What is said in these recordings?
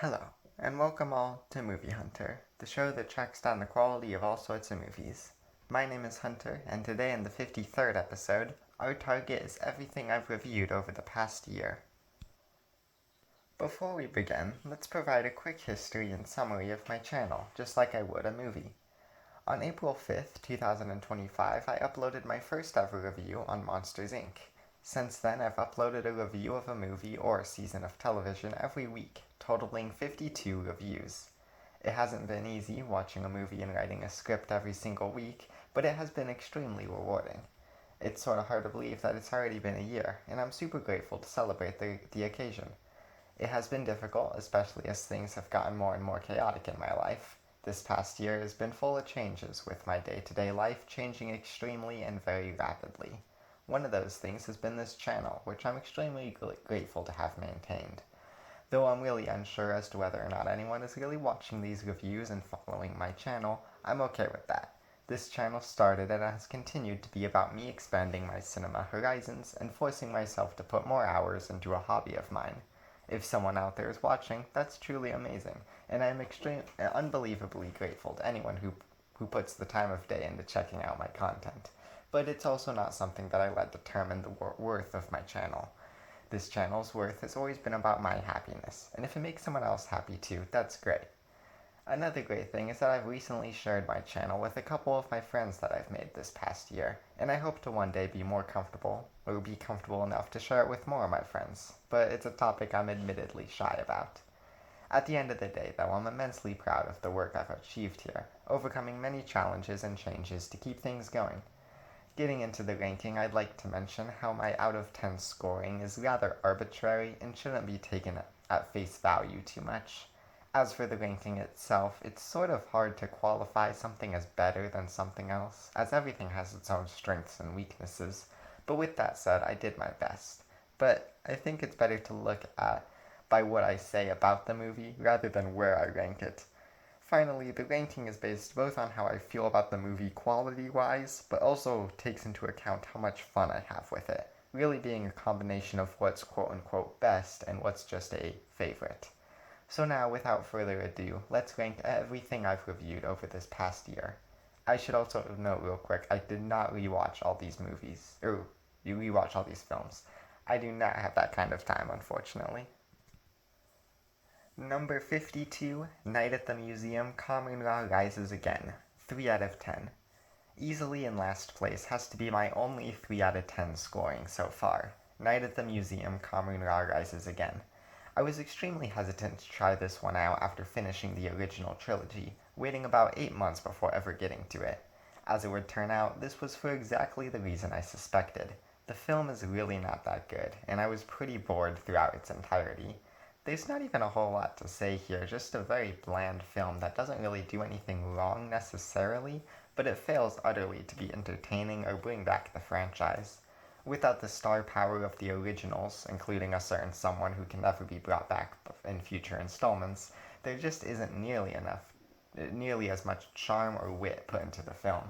Hello, and welcome all to Movie Hunter, the show that tracks down the quality of all sorts of movies. My name is Hunter, and today in the 53rd episode, our target is everything I've reviewed over the past year. Before we begin, let's provide a quick history and summary of my channel, just like I would a movie. On April 5th, 2025, I uploaded my first ever review on Monsters, Inc. Since then, I've uploaded a review of a movie or a season of television every week, totaling 52 reviews. It hasn't been easy watching a movie and writing a script every single week, but it has been extremely rewarding. It's sort of hard to believe that it's already been a year, and I'm super grateful to celebrate the occasion. It has been difficult, especially as things have gotten more and more chaotic in my life. This past year has been full of changes, with my day-to-day life changing extremely and very rapidly. One of those things has been this channel, which I'm extremely grateful to have maintained. Though I'm really unsure as to whether or not anyone is really watching these reviews and following my channel, I'm okay with that. This channel started and has continued to be about me expanding my cinema horizons and forcing myself to put more hours into a hobby of mine. If someone out there is watching, that's truly amazing, and I am unbelievably grateful to anyone who puts the time of day into checking out my content. But it's also not something that I let determine the worth of my channel. This channel's worth has always been about my happiness, and if it makes someone else happy too, that's great. Another great thing is that I've recently shared my channel with a couple of my friends that I've made this past year, and I hope to one day be comfortable enough to share it with more of my friends, but it's a topic I'm admittedly shy about. At the end of the day, though, I'm immensely proud of the work I've achieved here, overcoming many challenges and changes to keep things going. Getting into the ranking, I'd like to mention how my out of 10 scoring is rather arbitrary and shouldn't be taken at face value too much. As for the ranking itself, it's sort of hard to qualify something as better than something else, as everything has its own strengths and weaknesses. But with that said, I did my best. But I think it's better to look at by what I say about the movie rather than where I rank it. Finally, the ranking is based both on how I feel about the movie quality-wise, but also takes into account how much fun I have with it, really being a combination of what's quote-unquote best and what's just a favorite. So now, without further ado, let's rank everything I've reviewed over this past year. I should also note real quick, I did not rewatch all these movies, or rewatch all these films. I do not have that kind of time, unfortunately. Number 52, Night at the Museum, Kamen-Ra Rises Again, 3 out of 10. Easily in last place has to be my only 3 out of 10 scoring so far, Night at the Museum, Kamen-Ra Rises Again. I was extremely hesitant to try this one out after finishing the original trilogy, waiting about 8 months before ever getting to it. As it would turn out, this was for exactly the reason I suspected. The film is really not that good, and I was pretty bored throughout its entirety. There's not even a whole lot to say here, just a very bland film that doesn't really do anything wrong necessarily, but it fails utterly to be entertaining or bring back the franchise. Without the star power of the originals, including a certain someone who can never be brought back in future installments, there just isn't nearly as much charm or wit put into the film.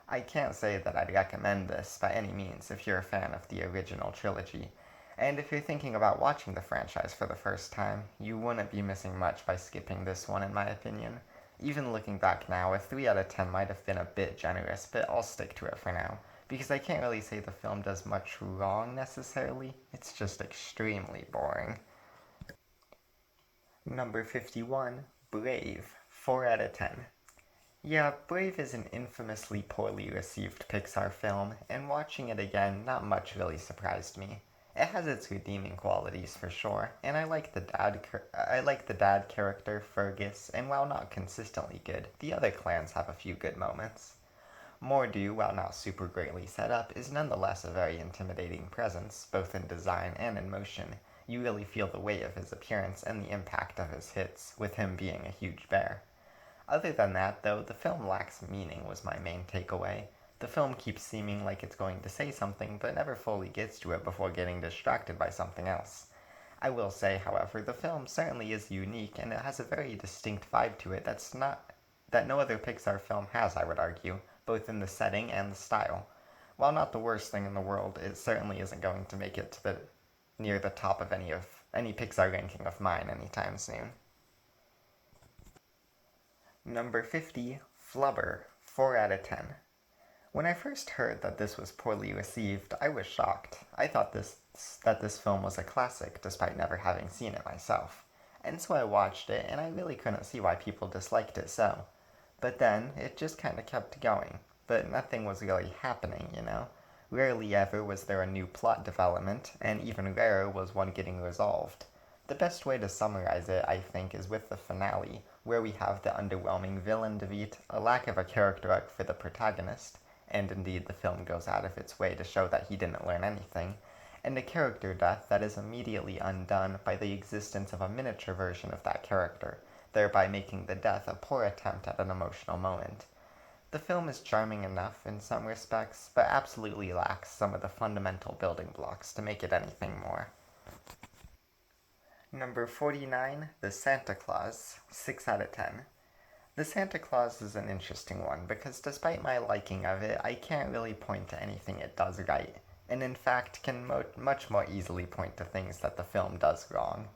I can't say that I'd recommend this by any means if you're a fan of the original trilogy, and if you're thinking about watching the franchise for the first time, you wouldn't be missing much by skipping this one in my opinion. Even looking back now, a 3 out of 10 might have been a bit generous, but I'll stick to it for now, because I can't really say the film does much wrong necessarily, it's just extremely boring. Number 51, Brave, 4 out of 10. Yeah, Brave is an infamously poorly received Pixar film, and watching it again, not much really surprised me. It has its redeeming qualities for sure, and I like the dad character, Fergus, and while not consistently good, the other clans have a few good moments. Mor'du, while not super greatly set up, is nonetheless a very intimidating presence, both in design and in motion. You really feel the weight of his appearance and the impact of his hits, with him being a huge bear. Other than that, though, the film lacks meaning was my main takeaway. The film keeps seeming like it's going to say something, but never fully gets to it before getting distracted by something else. I will say, however, the film certainly is unique, and it has a very distinct vibe to it that no other Pixar film has, I would argue, both in the setting and the style. While not the worst thing in the world, it certainly isn't going to make it to near the top of any Pixar ranking of mine anytime soon. Number 50, Flubber, 4 out of 10. When I first heard that this was poorly received, I was shocked. I thought that this film was a classic, despite never having seen it myself. And so I watched it, and I really couldn't see why people disliked it so. But then, it just kinda kept going. But nothing was really happening, you know? Rarely ever was there a new plot development, and even rarer was one getting resolved. The best way to summarize it, I think, is with the finale, where we have the underwhelming villain defeat, a lack of a character arc for the protagonist, and indeed the film goes out of its way to show that he didn't learn anything, and a character death that is immediately undone by the existence of a miniature version of that character, thereby making the death a poor attempt at an emotional moment. The film is charming enough in some respects, but absolutely lacks some of the fundamental building blocks to make it anything more. Number 49, The Santa Claus, 6 out of 10. The Santa Claus is an interesting one because despite my liking of it, I can't really point to anything it does right, and in fact can much more easily point to things that the film does wrong.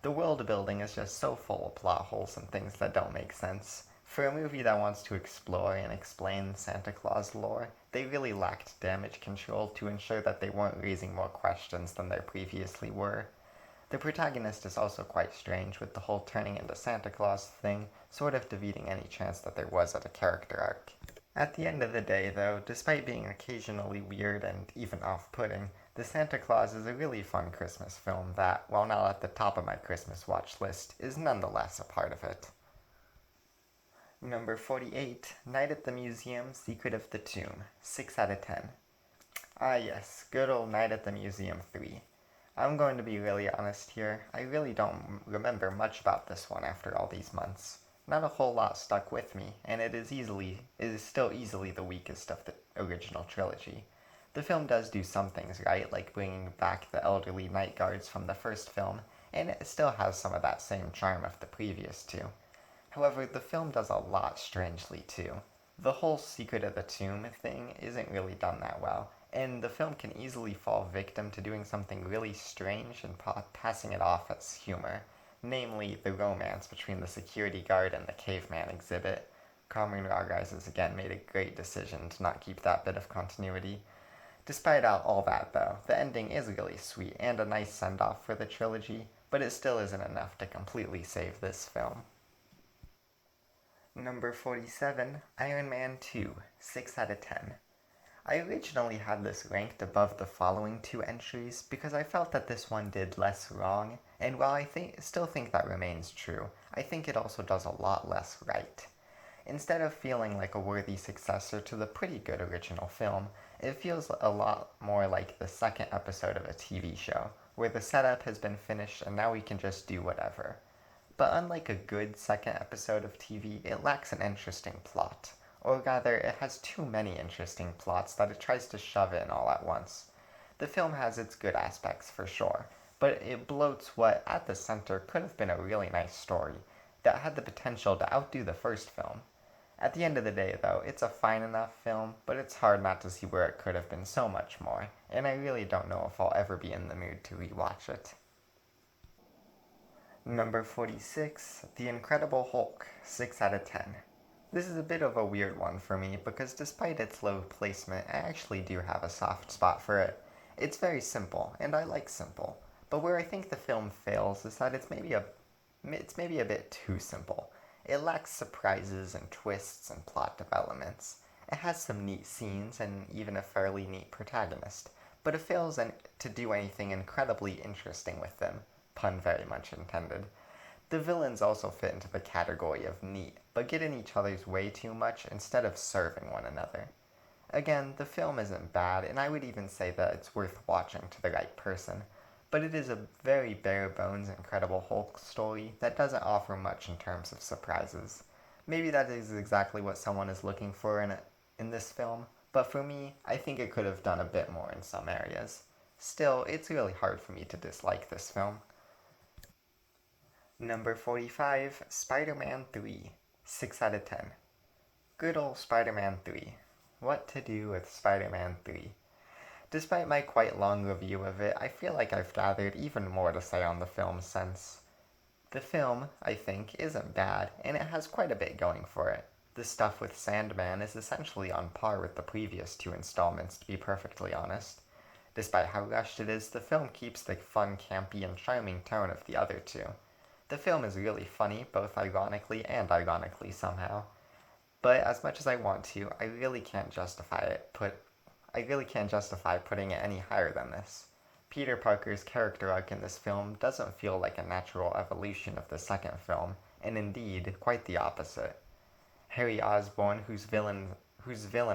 The world building is just so full of plot holes and things that don't make sense. For a movie that wants to explore and explain Santa Claus lore, they really lacked damage control to ensure that they weren't raising more questions than there previously were. The protagonist is also quite strange with the whole turning into Santa Claus thing, sort of defeating any chance that there was at a character arc. At the end of the day, though, despite being occasionally weird and even off-putting, The Santa Claus is a really fun Christmas film that, while not at the top of my Christmas watch list, is nonetheless a part of it. Number 48, Night at the Museum, Secret of the Tomb, 6 out of 10. Ah yes, good old Night at the Museum 3. I'm going to be really honest here. I really don't remember much about this one after all these months. Not a whole lot stuck with me, and it is still easily the weakest of the original trilogy. The film does do some things right, like bringing back the elderly night guards from the first film, and it still has some of that same charm of the previous two. However, the film does a lot strangely too. The whole Secret of the Tomb thing isn't really done that well, and the film can easily fall victim to doing something really strange and passing it off as humor, namely the romance between the security guard and the caveman exhibit. Cameron Rodriguez has again made a great decision to not keep that bit of continuity. Despite all that, though, the ending is really sweet and a nice send-off for the trilogy, but it still isn't enough to completely save this film. Number 47, Iron Man 2, 6 out of 10. I originally had this ranked above the following two entries because I felt that this one did less wrong, and while I still think that remains true, I think it also does a lot less right. Instead of feeling like a worthy successor to the pretty good original film, it feels a lot more like the second episode of a TV show, where the setup has been finished and now we can just do whatever. But unlike a good second episode of TV, it lacks an interesting plot. Or rather, it has too many interesting plots that it tries to shove in all at once. The film has its good aspects for sure, but it bloats what, at the center, could have been a really nice story that had the potential to outdo the first film. At the end of the day, though, it's a fine enough film, but it's hard not to see where it could have been so much more, and I really don't know if I'll ever be in the mood to rewatch it. Number 46, The Incredible Hulk, 6 out of 10. This is a bit of a weird one for me because despite its low placement, I actually do have a soft spot for it. It's very simple, and I like simple, but where I think the film fails is that it's maybe a bit too simple. It lacks surprises and twists and plot developments. It has some neat scenes and even a fairly neat protagonist, but it fails to do anything incredibly interesting with them. Pun very much intended. The villains also fit into the category of neat, but get in each other's way too much instead of serving one another. Again, the film isn't bad, and I would even say that it's worth watching to the right person, but it is a very bare-bones Incredible Hulk story that doesn't offer much in terms of surprises. Maybe that is exactly what someone is looking for in this film, but for me, I think it could have done a bit more in some areas. Still, it's really hard for me to dislike this film. Number 45, Spider-Man 3, 6 out of 10. Good old Spider-Man 3. What to do with Spider-Man 3? Despite my quite long review of it, I feel like I've gathered even more to say on the film since. The film, I think, isn't bad, and it has quite a bit going for it. The stuff with Sandman is essentially on par with the previous two installments, to be perfectly honest. Despite how rushed it is, the film keeps the fun, campy, and charming tone of the other two. The film is really funny, both ironically somehow. But as much as I want to, I really can't justify putting it any higher than this. Peter Parker's character arc in this film doesn't feel like a natural evolution of the second film, and indeed, quite the opposite. Harry Osborn, whose villain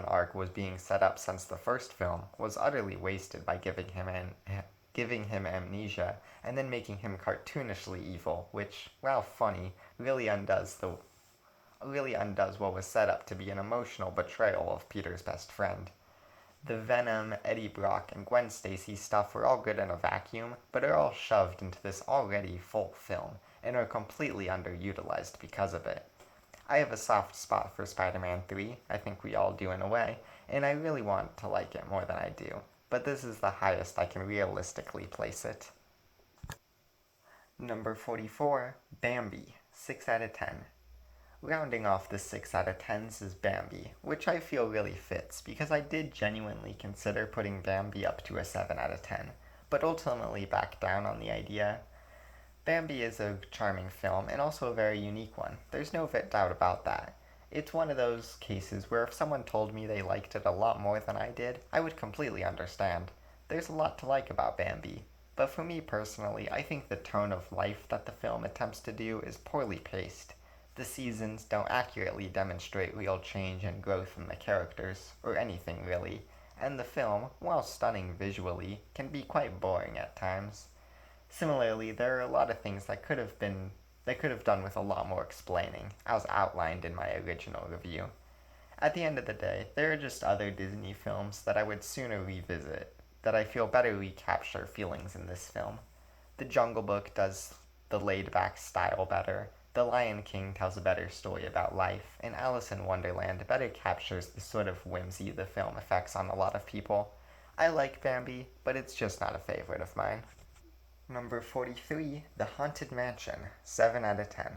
arc was being set up since the first film, was utterly wasted by giving him amnesia and then making him cartoonishly evil, which, while funny, really undoes what was set up to be an emotional betrayal of Peter's best friend. The Venom, Eddie Brock, and Gwen Stacy stuff were all good in a vacuum, but are all shoved into this already full film and are completely underutilized because of it. I have a soft spot for Spider-Man 3, I think we all do in a way, and I really want to like it more than I do, but this is the highest I can realistically place it. Number 44, Bambi, 6 out of 10. Rounding off the 6 out of 10s is Bambi, which I feel really fits because I did genuinely consider putting Bambi up to a 7 out of 10, but ultimately backed down on the idea. Bambi is a charming film and also a very unique one. There's no doubt about that. It's one of those cases where if someone told me they liked it a lot more than I did, I would completely understand. There's a lot to like about Bambi. But for me personally, I think the tone of life that the film attempts to do is poorly paced. The seasons don't accurately demonstrate real change and growth in the characters, or anything really, and the film, while stunning visually, can be quite boring at times. Similarly, there are a lot of things that could have done with a lot more explaining, as outlined in my original review. At the end of the day, there are just other Disney films that I would sooner revisit, that I feel better recapture feelings in this film. The Jungle Book does the laid back style better, The Lion King tells a better story about life, and Alice in Wonderland better captures the sort of whimsy the film affects on a lot of people. I like Bambi, but it's just not a favorite of mine. Number 43, The Haunted Mansion, 7 out of 10.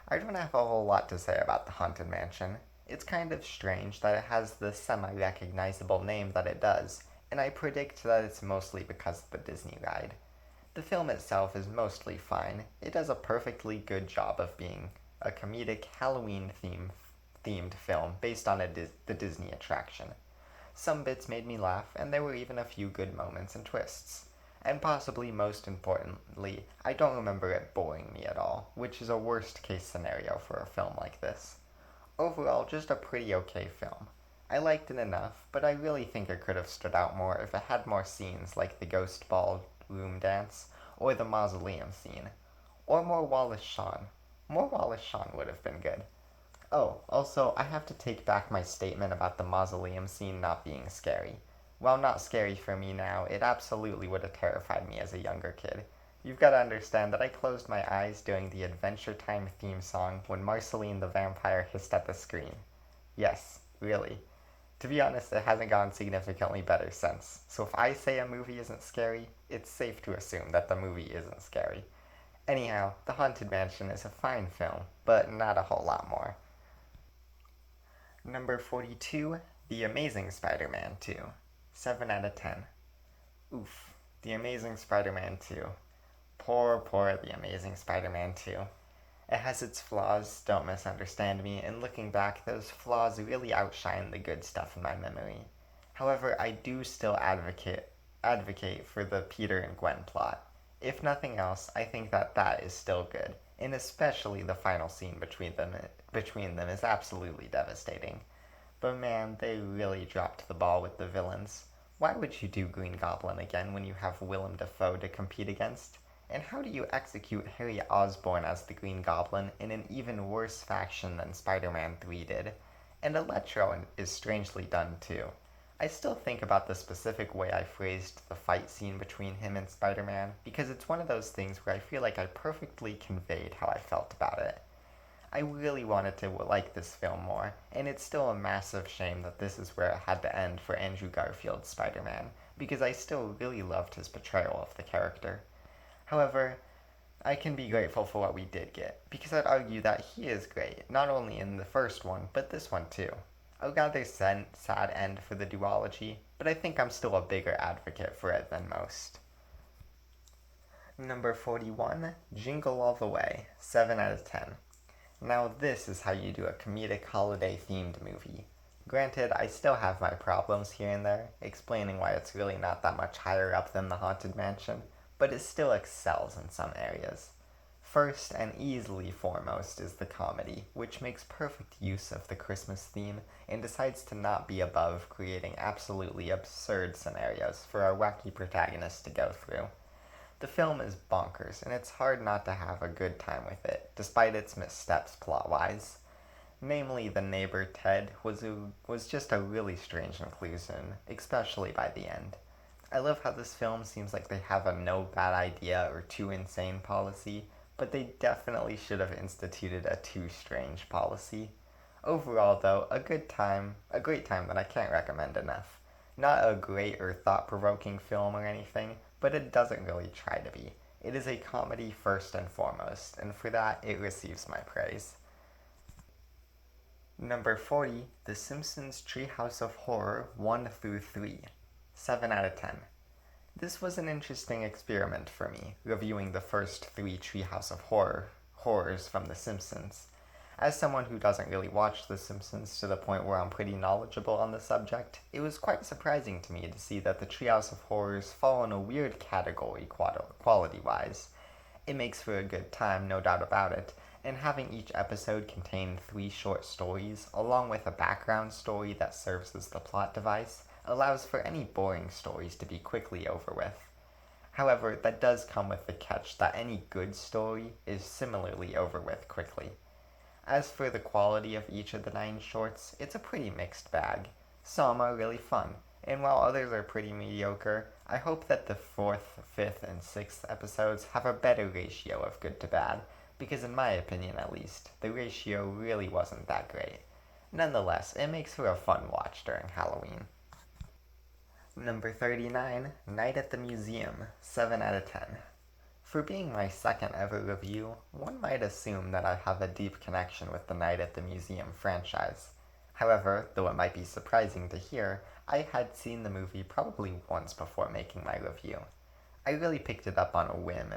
I don't have a whole lot to say about The Haunted Mansion. It's kind of strange that it has the semi-recognizable name that it does, and I predict that it's mostly because of the Disney ride. The film itself is mostly fine. It does a perfectly good job of being a comedic Halloween-themed film based on the Disney attraction. Some bits made me laugh, and there were even a few good moments and twists. And possibly most importantly, I don't remember it boring me at all, which is a worst case scenario for a film like this. Overall, just a pretty okay film. I liked it enough, but I really think it could have stood out more if it had more scenes like the ghost ballroom dance, or the mausoleum scene. Or more Wallace Shawn. More Wallace Shawn would have been good. Oh, also, I have to take back my statement about the mausoleum scene not being scary. While not scary for me now, it absolutely would have terrified me as a younger kid. You've got to understand that I closed my eyes during the Adventure Time theme song when Marceline the vampire hissed at the screen. Yes, really. To be honest, it hasn't gotten significantly better since, so if I say a movie isn't scary, it's safe to assume that the movie isn't scary. Anyhow, The Haunted Mansion is a fine film, but not a whole lot more. Number 42, The Amazing Spider-Man 2. 7 out of 10. Oof. The Amazing Spider-Man 2. Poor The Amazing Spider-Man 2. It has its flaws, don't misunderstand me, and looking back, those flaws really outshine the good stuff in my memory. However, I do still advocate for the Peter and Gwen plot. If nothing else, I think that is still good, and especially the final scene between them is absolutely devastating. But man, they really dropped the ball with the villains. Why would you do Green Goblin again when you have Willem Dafoe to compete against? And how do you execute Harry Osborn as the Green Goblin in an even worse fashion than Spider-Man 3 did? And Electro is strangely done too. I still think about the specific way I phrased the fight scene between him and Spider-Man, because it's one of those things where I feel like I perfectly conveyed how I felt about it. I really wanted to like this film more, and it's still a massive shame that this is where it had to end for Andrew Garfield's Spider-Man, because I still really loved his portrayal of the character. However, I can be grateful for what we did get, because I'd argue that he is great, not only in the first one, but this one too. A rather sad end for the duology, but I think I'm still a bigger advocate for it than most. Number 41, Jingle All the Way, 7 out of 10. Now this is how you do a comedic holiday themed movie. Granted, I still have my problems here and there, explaining why it's really not that much higher up than the Haunted Mansion, but it still excels in some areas. First and easily foremost is the comedy, which makes perfect use of the Christmas theme and decides to not be above creating absolutely absurd scenarios for our wacky protagonist to go through. The film is bonkers, and it's hard not to have a good time with it, despite its missteps plot-wise. Namely, the neighbor Ted was just a really strange inclusion, especially by the end. I love how this film seems like they have a no bad idea or too insane policy, but they definitely should have instituted a too strange policy. Overall, though, a great time that I can't recommend enough. Not a great or thought provoking film or anything, but it doesn't really try to be. It is a comedy first and foremost, and for that, it receives my praise. Number 40, The Simpsons Treehouse of Horror 1 through 3, 7 out of 10. This was an interesting experiment for me, reviewing the first 3 Treehouse of horrors from The Simpsons. As someone who doesn't really watch The Simpsons to the point where I'm pretty knowledgeable on the subject, it was quite surprising to me to see that the Treehouse of Horrors fall in a weird category quality-wise. It makes for a good time, no doubt about it, and having each episode contain 3 short stories, along with a background story that serves as the plot device, allows for any boring stories to be quickly over with. However, that does come with the catch that any good story is similarly over with quickly. As for the quality of each of the 9 shorts, it's a pretty mixed bag. Some are really fun, and while others are pretty mediocre, I hope that the 4th, 5th, and 6th episodes have a better ratio of good to bad, because in my opinion at least, the ratio really wasn't that great. Nonetheless, it makes for a fun watch during Halloween. Number 39, Night at the Museum, 7 out of 10. For being my second ever review, one might assume that I have a deep connection with the Night at the Museum franchise. However, though it might be surprising to hear, I had seen the movie probably once before making my review. I really picked it up on a whim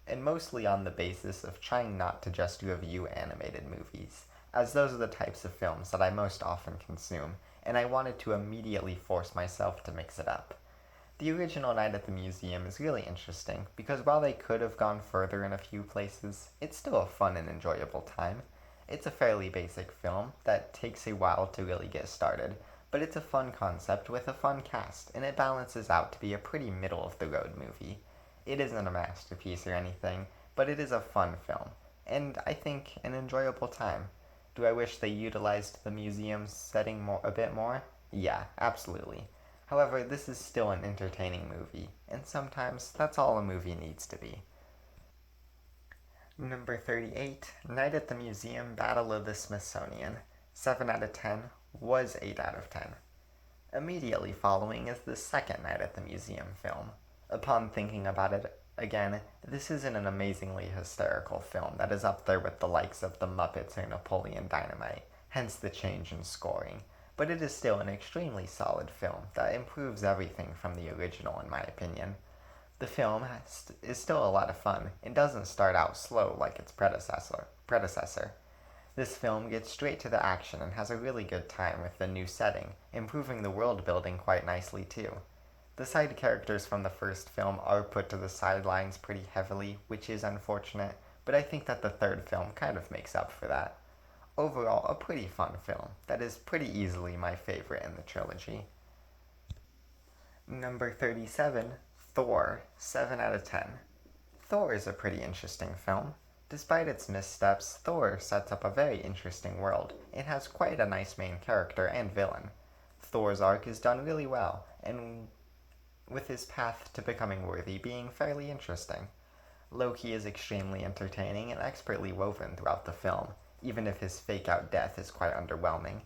and mostly on the basis of trying not to just review animated movies, as those are the types of films that I most often consume, and I wanted to immediately force myself to mix it up. The original Night at the Museum is really interesting because while they could have gone further in a few places, it's still a fun and enjoyable time. It's a fairly basic film that takes a while to really get started, but it's a fun concept with a fun cast, and it balances out to be a pretty middle-of-the-road movie. It isn't a masterpiece or anything, but it is a fun film, and I think an enjoyable time. Do I wish they utilized the museum's setting a bit more? Yeah, absolutely. However, this is still an entertaining movie, and sometimes that's all a movie needs to be. Number 38, Night at the Museum Battle of the Smithsonian, 7 out of 10, was 8 out of 10. Immediately following is the second Night at the Museum film. Upon thinking about it again, this isn't an amazingly hysterical film that is up there with the likes of The Muppets or Napoleon Dynamite, hence the change in scoring, but it is still an extremely solid film that improves everything from the original in my opinion. The film is still a lot of fun and doesn't start out slow like its predecessor. This film gets straight to the action and has a really good time with the new setting, improving the world building quite nicely too. The side characters from the first film are put to the sidelines pretty heavily, which is unfortunate, but I think that the third film kind of makes up for that. Overall, a pretty fun film that is pretty easily my favorite in the trilogy. Number 37, Thor, 7 out of 10. Thor is a pretty interesting film. Despite its missteps, Thor sets up a very interesting world. It has quite a nice main character and villain. Thor's arc is done really well, and with his path to becoming worthy being fairly interesting. Loki is extremely entertaining and expertly woven throughout the film, even if his fake-out death is quite underwhelming.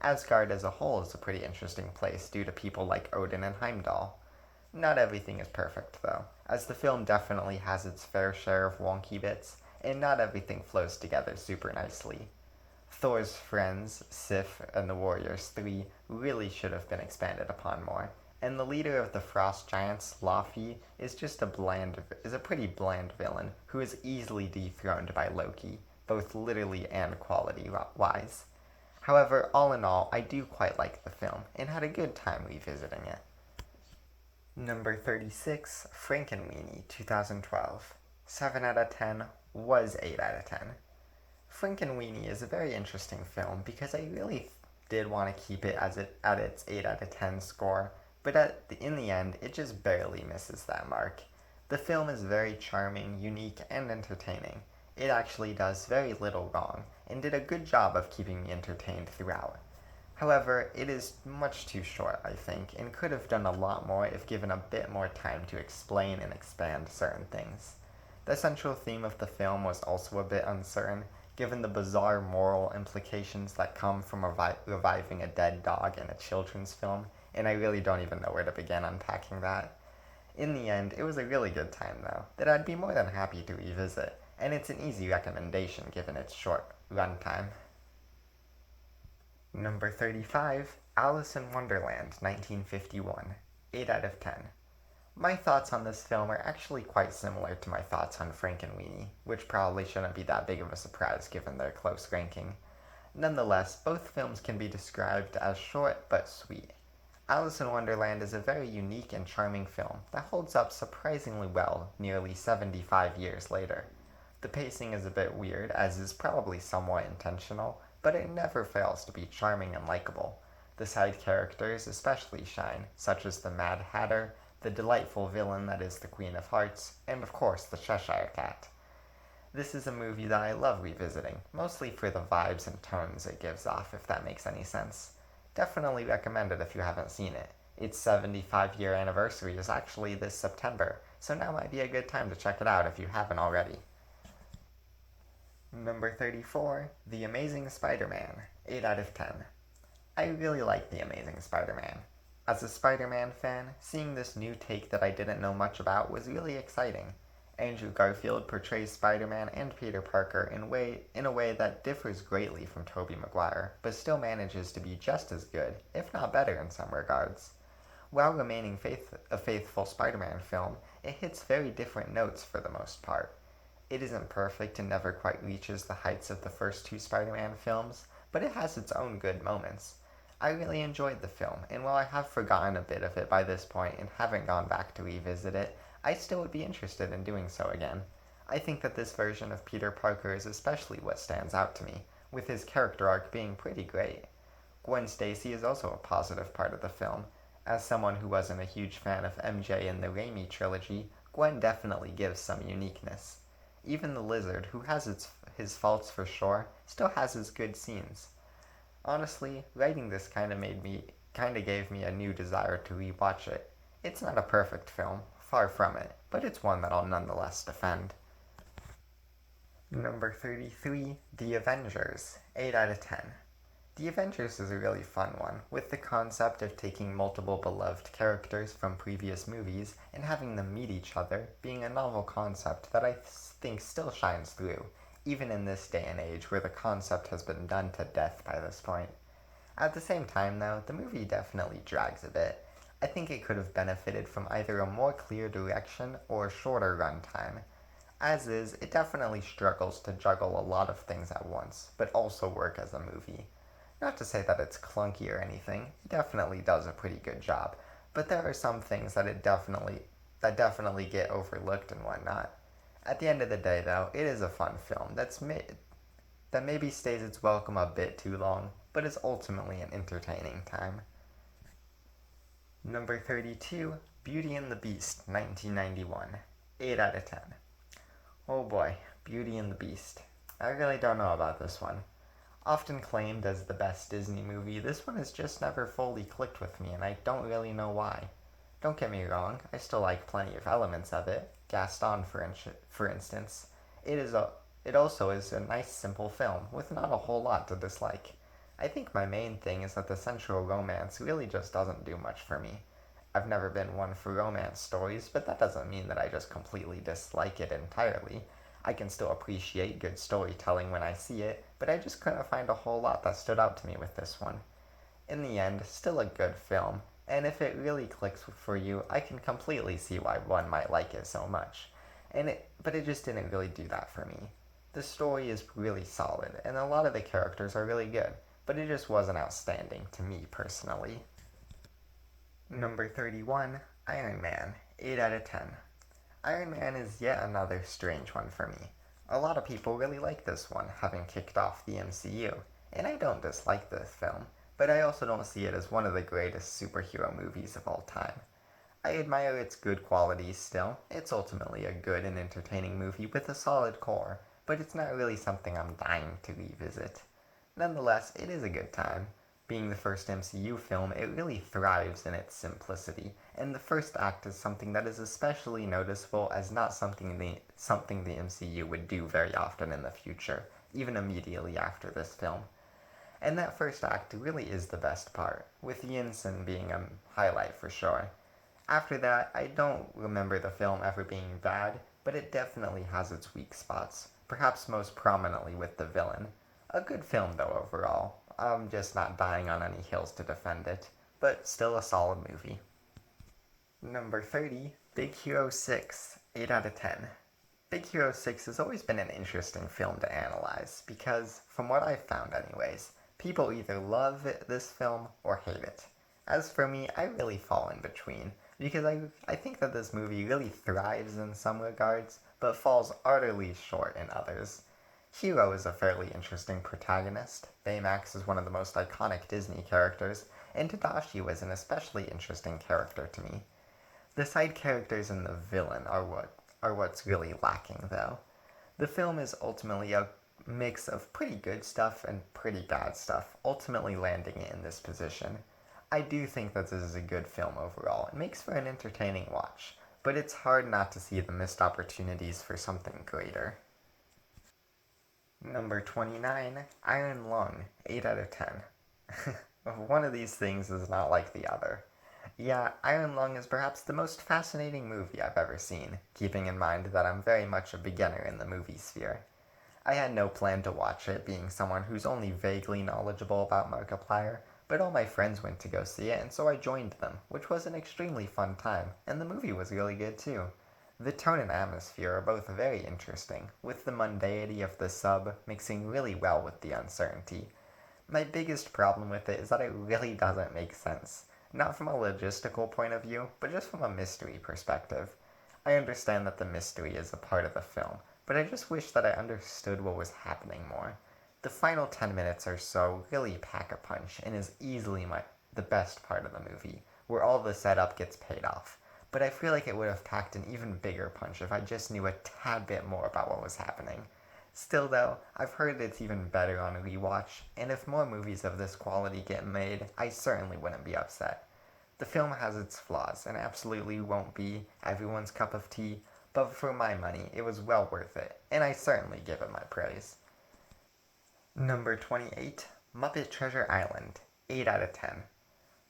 Asgard as a whole is a pretty interesting place due to people like Odin and Heimdall. Not everything is perfect, though, as the film definitely has its fair share of wonky bits, and not everything flows together super nicely. Thor's friends, Sif and the Warriors 3, really should have been expanded upon more, and the leader of the Frost Giants, Laufey, is a pretty bland villain who is easily dethroned by Loki, both literally and quality wise. However, all in all, I do quite like the film and had a good time revisiting it. Number 36, Frankenweenie, 2012. 7 out of 10 was 8 out of 10. Frankenweenie is a very interesting film because I really did want to keep it at its 8 out of 10 score, but in the end, it just barely misses that mark. The film is very charming, unique, and entertaining. It actually does very little wrong, and did a good job of keeping me entertained throughout. However, it is much too short, I think, and could have done a lot more if given a bit more time to explain and expand certain things. The central theme of the film was also a bit uncertain, given the bizarre moral implications that come from reviving a dead dog in a children's film, and I really don't even know where to begin unpacking that. In the end, it was a really good time, though, that I'd be more than happy to revisit, and it's an easy recommendation given its short runtime. Number 35, Alice in Wonderland, 1951. 8 out of 10. My thoughts on this film are actually quite similar to my thoughts on Frankenweenie, which probably shouldn't be that big of a surprise given their close ranking. Nonetheless, both films can be described as short but sweet. Alice in Wonderland is a very unique and charming film that holds up surprisingly well nearly 75 years later. The pacing is a bit weird, as is probably somewhat intentional, but it never fails to be charming and likable. The side characters especially shine, such as the Mad Hatter, the delightful villain that is the Queen of Hearts, and of course the Cheshire Cat. This is a movie that I love revisiting, mostly for the vibes and tones it gives off, if that makes any sense. Definitely recommend it if you haven't seen it. Its 75-year anniversary is actually this September, so now might be a good time to check it out if you haven't already. Number 34, The Amazing Spider-Man, 8 out of 10. I really like The Amazing Spider-Man. As a Spider-Man fan, seeing this new take that I didn't know much about was really exciting. Andrew Garfield portrays Spider-Man and Peter Parker in a way that differs greatly from Tobey Maguire, but still manages to be just as good, if not better in some regards. While remaining a faithful Spider-Man film, it hits very different notes for the most part. It isn't perfect and never quite reaches the heights of the first two Spider-Man films, but it has its own good moments. I really enjoyed the film, and while I have forgotten a bit of it by this point and haven't gone back to revisit it, I still would be interested in doing so again. I think that this version of Peter Parker is especially what stands out to me, with his character arc being pretty great. Gwen Stacy is also a positive part of the film. As someone who wasn't a huge fan of MJ in the Raimi trilogy, Gwen definitely gives some uniqueness. Even the Lizard, who has his faults for sure, still has his good scenes. Honestly, writing this kinda gave me a new desire to rewatch it. It's not a perfect film, far from it, but it's one that I'll nonetheless defend. Number 33, The Avengers, 8 out of 10. The Avengers is a really fun one, with the concept of taking multiple beloved characters from previous movies and having them meet each other being a novel concept that I think still shines through, even in this day and age where the concept has been done to death by this point. At the same time, though, the movie definitely drags a bit. I think it could have benefited from either a more clear direction or a shorter runtime. As is, it definitely struggles to juggle a lot of things at once, but also work as a movie. Not to say that it's clunky or anything, it definitely does a pretty good job, but there are some things that definitely get overlooked and whatnot. At the end of the day, though, it is a fun film that maybe stays its welcome a bit too long, but is ultimately an entertaining time. Number 32, Beauty and the Beast, 1991. 8 out of 10. Oh boy, Beauty and the Beast. I really don't know about this one. Often claimed as the best Disney movie, this one has just never fully clicked with me, and I don't really know why. Don't get me wrong, I still like plenty of elements of it. Gaston, for instance. It also is a nice, simple film, with not a whole lot to dislike. I think my main thing is that the sensual romance really just doesn't do much for me. I've never been one for romance stories, but that doesn't mean that I just completely dislike it entirely. I can still appreciate good storytelling when I see it, but I just couldn't find a whole lot that stood out to me with this one. In the end, still a good film, and if it really clicks for you, I can completely see why one might like it so much. But it just didn't really do that for me. The story is really solid, and a lot of the characters are really good, but it just wasn't outstanding to me personally. Number 31, Iron Man, 8 out of 10. Iron Man is yet another strange one for me. A lot of people really like this one, having kicked off the MCU, and I don't dislike this film, but I also don't see it as one of the greatest superhero movies of all time. I admire its good qualities still. It's ultimately a good and entertaining movie with a solid core, but it's not really something I'm dying to revisit. Nonetheless, it is a good time. Being the first MCU film, it really thrives in its simplicity, and the first act is something that is especially noticeable as not something the MCU would do very often in the future, even immediately after this film. And that first act really is the best part, with Yinsen being a highlight for sure. After that, I don't remember the film ever being bad, but it definitely has its weak spots, perhaps most prominently with the villain. A good film though overall. I'm just not dying on any hills to defend it, but still a solid movie. Number 30, Big Hero 6, 8 out of 10. Big Hero 6 has always been an interesting film to analyze because, from what I've found anyways, people either love this film or hate it. As for me, I really fall in between because I think that this movie really thrives in some regards, but falls utterly short in others. Hero is a fairly interesting protagonist, Baymax is one of the most iconic Disney characters, and Tadashi was an especially interesting character to me. The side characters and the villain are what's really lacking though. The film is ultimately a mix of pretty good stuff and pretty bad stuff, ultimately landing it in this position. I do think that this is a good film overall. It makes for an entertaining watch, but it's hard not to see the missed opportunities for something greater. Number 29, Iron Lung, 8 out of 10. One of these things is not like the other. Yeah, Iron Lung is perhaps the most fascinating movie I've ever seen, keeping in mind that I'm very much a beginner in the movie sphere. I had no plan to watch it, being someone who's only vaguely knowledgeable about Markiplier, but all my friends went to go see it, and so I joined them, which was an extremely fun time, and the movie was really good too. The tone and atmosphere are both very interesting, with the mundanity of the sub mixing really well with the uncertainty. My biggest problem with it is that it really doesn't make sense. Not from a logistical point of view, but just from a mystery perspective. I understand that the mystery is a part of the film, but I just wish that I understood what was happening more. The final 10 minutes or so really pack a punch and is easily the best part of the movie, where all the setup gets paid off. But I feel like it would have packed an even bigger punch if I just knew a tad bit more about what was happening. Still though, I've heard it's even better on a rewatch, and if more movies of this quality get made, I certainly wouldn't be upset. The film has its flaws, and absolutely won't be everyone's cup of tea, but for my money, it was well worth it, and I certainly give it my praise. Number 28, Muppet Treasure Island, 8 out of 10.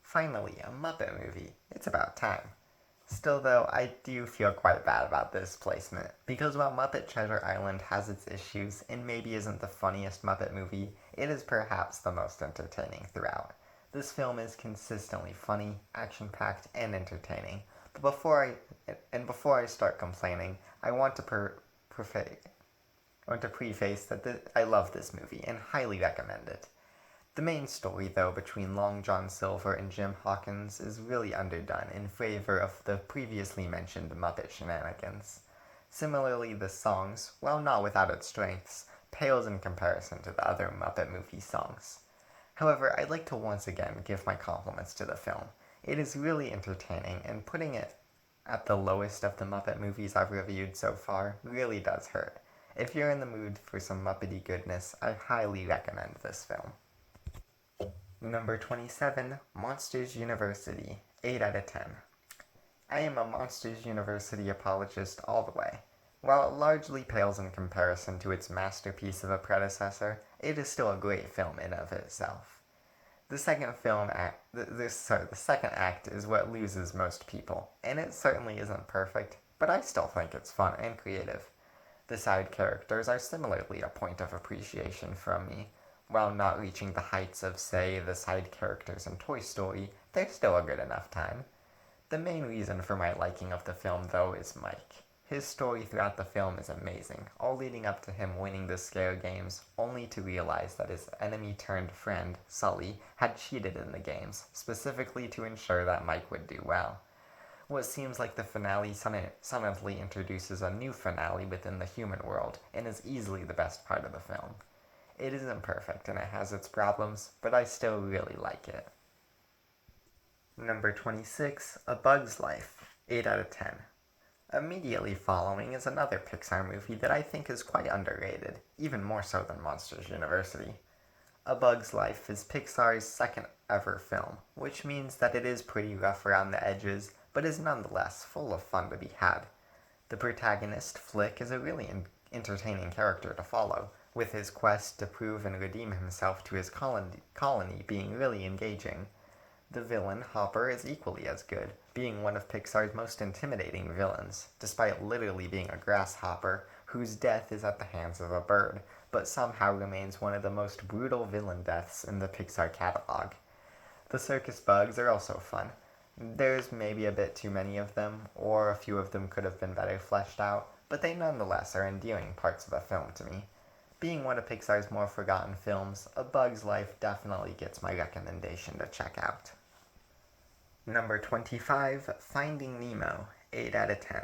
Finally, a Muppet movie. It's about time. Still though, I do feel quite bad about this placement, because while Muppet Treasure Island has its issues and maybe isn't the funniest Muppet movie, it is perhaps the most entertaining throughout. This film is consistently funny, action-packed, and entertaining. But before I start complaining, I want to preface that I love this movie and highly recommend it. The main story, though, between Long John Silver and Jim Hawkins is really underdone in favor of the previously mentioned Muppet shenanigans. Similarly, the songs, while not without its strengths, pales in comparison to the other Muppet movie songs. However, I'd like to once again give my compliments to the film. It is really entertaining, and putting it at the lowest of the Muppet movies I've reviewed so far really does hurt. If you're in the mood for some Muppety goodness, I highly recommend this film. Number 27, Monsters University, 8 out of 10. I am a Monsters University apologist all the way. While it largely pales in comparison to its masterpiece of a predecessor, it is still a great film in of itself. The second film act, the second act is what loses most people, and it certainly isn't perfect, but I still think it's fun and creative. The side characters are similarly a point of appreciation from me. While not reaching the heights of, say, the side characters in Toy Story, they're still a good enough time. The main reason for my liking of the film, though, is Mike. His story throughout the film is amazing, all leading up to him winning the Scare Games, only to realize that his enemy-turned-friend, Sully, had cheated in the games, specifically to ensure that Mike would do well. What seems like the finale suddenly introduces a new finale within the human world, and is easily the best part of the film. It isn't perfect, and it has its problems, but I still really like it. Number 26, A Bug's Life, 8 out of 10. Immediately following is another Pixar movie that I think is quite underrated, even more so than Monsters University. A Bug's Life is Pixar's second ever film, which means that it is pretty rough around the edges, but is nonetheless full of fun to be had. The protagonist, Flick, is a really entertaining character to follow, with his quest to prove and redeem himself to his colony being really engaging. The villain, Hopper, is equally as good, being one of Pixar's most intimidating villains, despite literally being a grasshopper whose death is at the hands of a bird, but somehow remains one of the most brutal villain deaths in the Pixar catalog. The circus bugs are also fun. There's maybe a bit too many of them, or a few of them could have been better fleshed out, but they nonetheless are endearing parts of the film to me. Being one of Pixar's more forgotten films, A Bug's Life definitely gets my recommendation to check out. Number 25, Finding Nemo, 8 out of 10.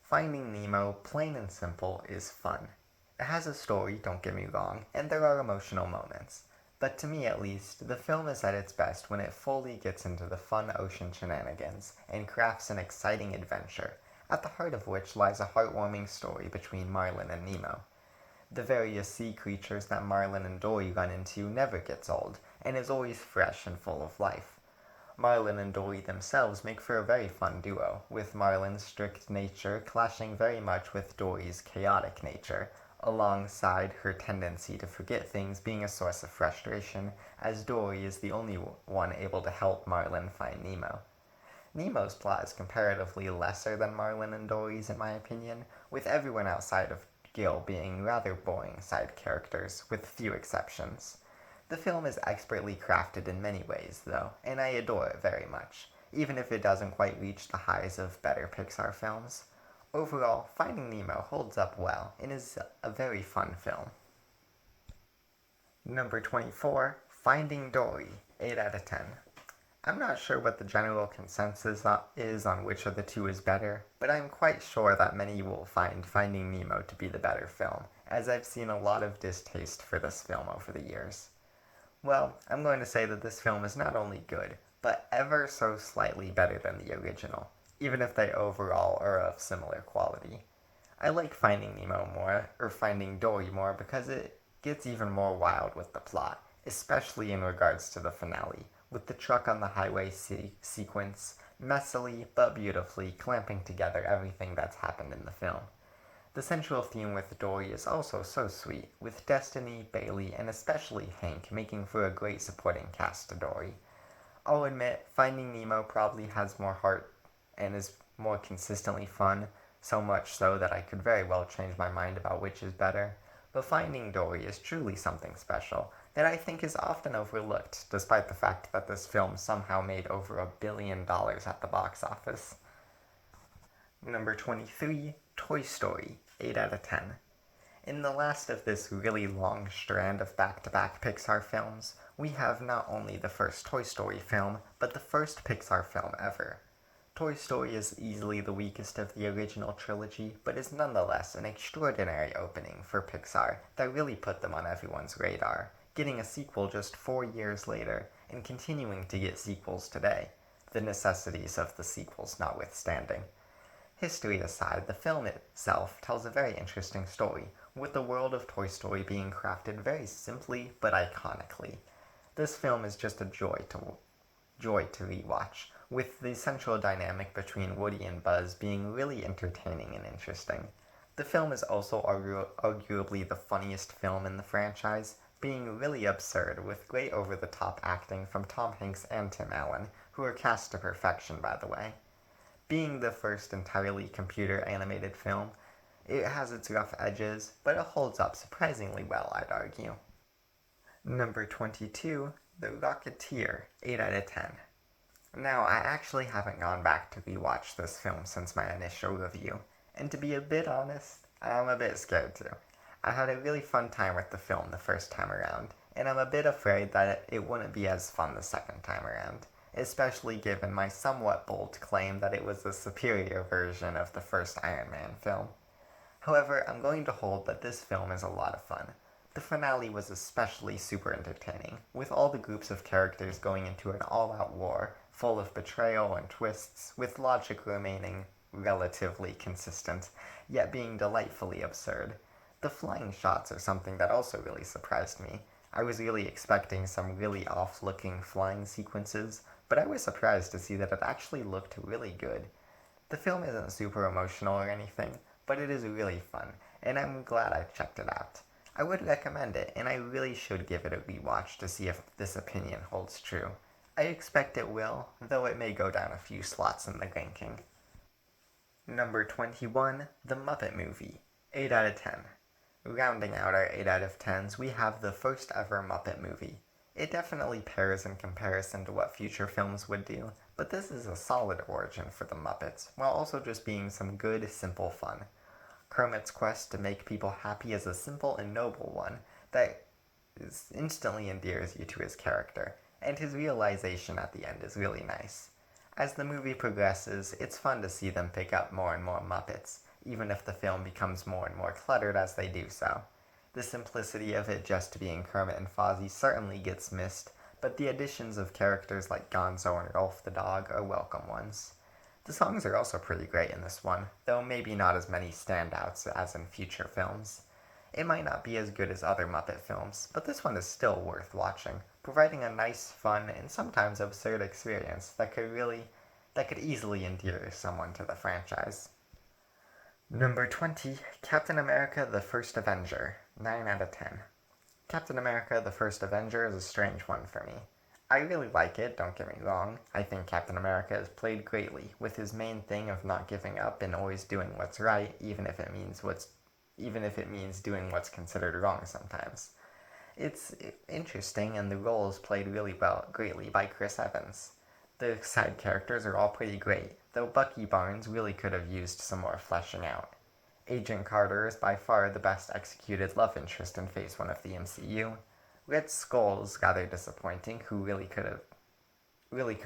Finding Nemo, plain and simple, is fun. It has a story, don't get me wrong, and there are emotional moments. But to me at least, the film is at its best when it fully gets into the fun ocean shenanigans and crafts an exciting adventure, at the heart of which lies a heartwarming story between Marlin and Nemo. The various sea creatures that Marlin and Dory run into never gets old, and is always fresh and full of life. Marlin and Dory themselves make for a very fun duo, with Marlin's strict nature clashing very much with Dory's chaotic nature, alongside her tendency to forget things being a source of frustration, as Dory is the only one able to help Marlin find Nemo. Nemo's plot is comparatively lesser than Marlin and Dory's in my opinion, with everyone outside of Gil being rather boring side characters, with few exceptions. The film is expertly crafted in many ways, though, and I adore it very much, even if it doesn't quite reach the highs of better Pixar films. Overall, Finding Nemo holds up well and is a very fun film. Number 24, Finding Dory, 8 out of 10. I'm not sure what the general consensus is on which of the two is better, but I'm quite sure that many will find Finding Nemo to be the better film, as I've seen a lot of distaste for this film over the years. Well, I'm going to say that this film is not only good, but ever so slightly better than the original, even if they overall are of similar quality. I like Finding Nemo more, or Finding Dory more, because it gets even more wild with the plot, especially in regards to the finale, with the truck on the highway sequence messily but beautifully clamping together everything that's happened in the film. The central theme with Dory is also so sweet, with Destiny, Bailey, and especially Hank making for a great supporting cast to Dory. I'll admit, Finding Nemo probably has more heart and is more consistently fun, so much so that I could very well change my mind about which is better, but Finding Dory is truly something special that I think is often overlooked, despite the fact that this film somehow made over $1 billion at the box office. Number 23, Toy Story, 8 out of 10. In the last of this really long strand of back-to-back Pixar films, we have not only the first Toy Story film, but the first Pixar film ever. Toy Story is easily the weakest of the original trilogy, but is nonetheless an extraordinary opening for Pixar that really put them on everyone's radar, getting a sequel just 4 years later, and continuing to get sequels today, the necessities of the sequels notwithstanding. History aside, the film itself tells a very interesting story, with the world of Toy Story being crafted very simply but iconically. This film is just a joy to rewatch, with the central dynamic between Woody and Buzz being really entertaining and interesting. The film is also arguably the funniest film in the franchise, being really absurd with great over-the-top acting from Tom Hanks and Tim Allen, who are cast to perfection, by the way. Being the first entirely computer-animated film, it has its rough edges, but it holds up surprisingly well, I'd argue. Number 22, The Rocketeer, 8 out of 10. Now, I actually haven't gone back to rewatch this film since my initial review, and to be a bit honest, I'm a bit scared too. I had a really fun time with the film the first time around, and I'm a bit afraid that it wouldn't be as fun the second time around, especially given my somewhat bold claim that it was a superior version of the first Iron Man film. However, I'm going to hold that this film is a lot of fun. The finale was especially super entertaining, with all the groups of characters going into an all-out war, full of betrayal and twists, with logic remaining relatively consistent, yet being delightfully absurd. The flying shots are something that also really surprised me. I was really expecting some really off-looking flying sequences, but I was surprised to see that it actually looked really good. The film isn't super emotional or anything, but it is really fun, and I'm glad I checked it out. I would recommend it, and I really should give it a rewatch to see if this opinion holds true. I expect it will, though it may go down a few slots in the ranking. Number 21, The Muppet Movie, 8 out of 10. Rounding out our 8 out of 10s, we have the first ever Muppet movie. It definitely pales in comparison to what future films would do, but this is a solid origin for the Muppets, while also just being some good, simple fun. Kermit's quest to make people happy is a simple and noble one that instantly endears you to his character, and his realization at the end is really nice. As the movie progresses, it's fun to see them pick up more and more Muppets, even if the film becomes more and more cluttered as they do so. The simplicity of it just being Kermit and Fozzie certainly gets missed, but the additions of characters like Gonzo and Rolf the dog are welcome ones. The songs are also pretty great in this one, though maybe not as many standouts as in future films. It might not be as good as other Muppet films, but this one is still worth watching, providing a nice, fun, and sometimes absurd experience that could easily endear someone to the franchise. Number 20, Captain America the First Avenger, 9 out of 10. Captain America the First Avenger is a strange one for me. I really like it, don't get me wrong. I think Captain America is played greatly, with his main thing of not giving up and always doing what's right, even if it means doing what's considered wrong sometimes. It's interesting, and the role is played greatly by Chris Evans. The side characters are all pretty great, though Bucky Barnes really could have used some more fleshing out. Agent Carter is by far the best executed love interest in Phase 1 of the MCU. Red Skull is rather disappointing, who really could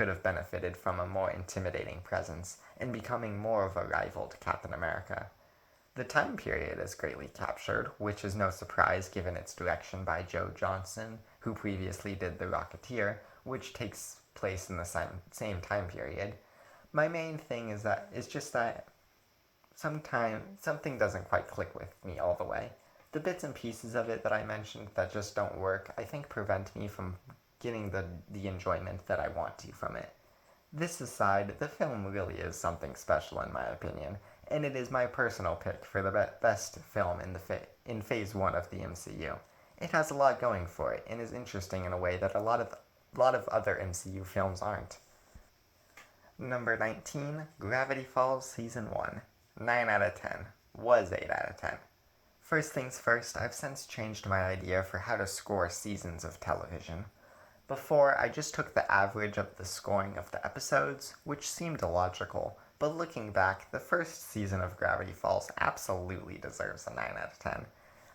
have benefited from a more intimidating presence and becoming more of a rival to Captain America. The time period is greatly captured, which is no surprise given its direction by Joe Johnston, who previously did The Rocketeer, which takes place in the same time period. My main thing is just that sometimes something doesn't quite click with me all the way. The bits and pieces of it that I mentioned that just don't work, I think prevent me from getting the enjoyment that I want to from it. This aside, the film really is something special in my opinion, and it is my personal pick for the best film in Phase 1 of the MCU. It has a lot going for it, and is interesting in a way that a lot of other MCU films aren't. Number 19, Gravity Falls Season 1, 9 out of 10, was 8 out of 10. First things first, I've since changed my idea for how to score seasons of television. Before, I just took the average of the scoring of the episodes, which seemed illogical, but looking back, the first season of Gravity Falls absolutely deserves a 9 out of 10.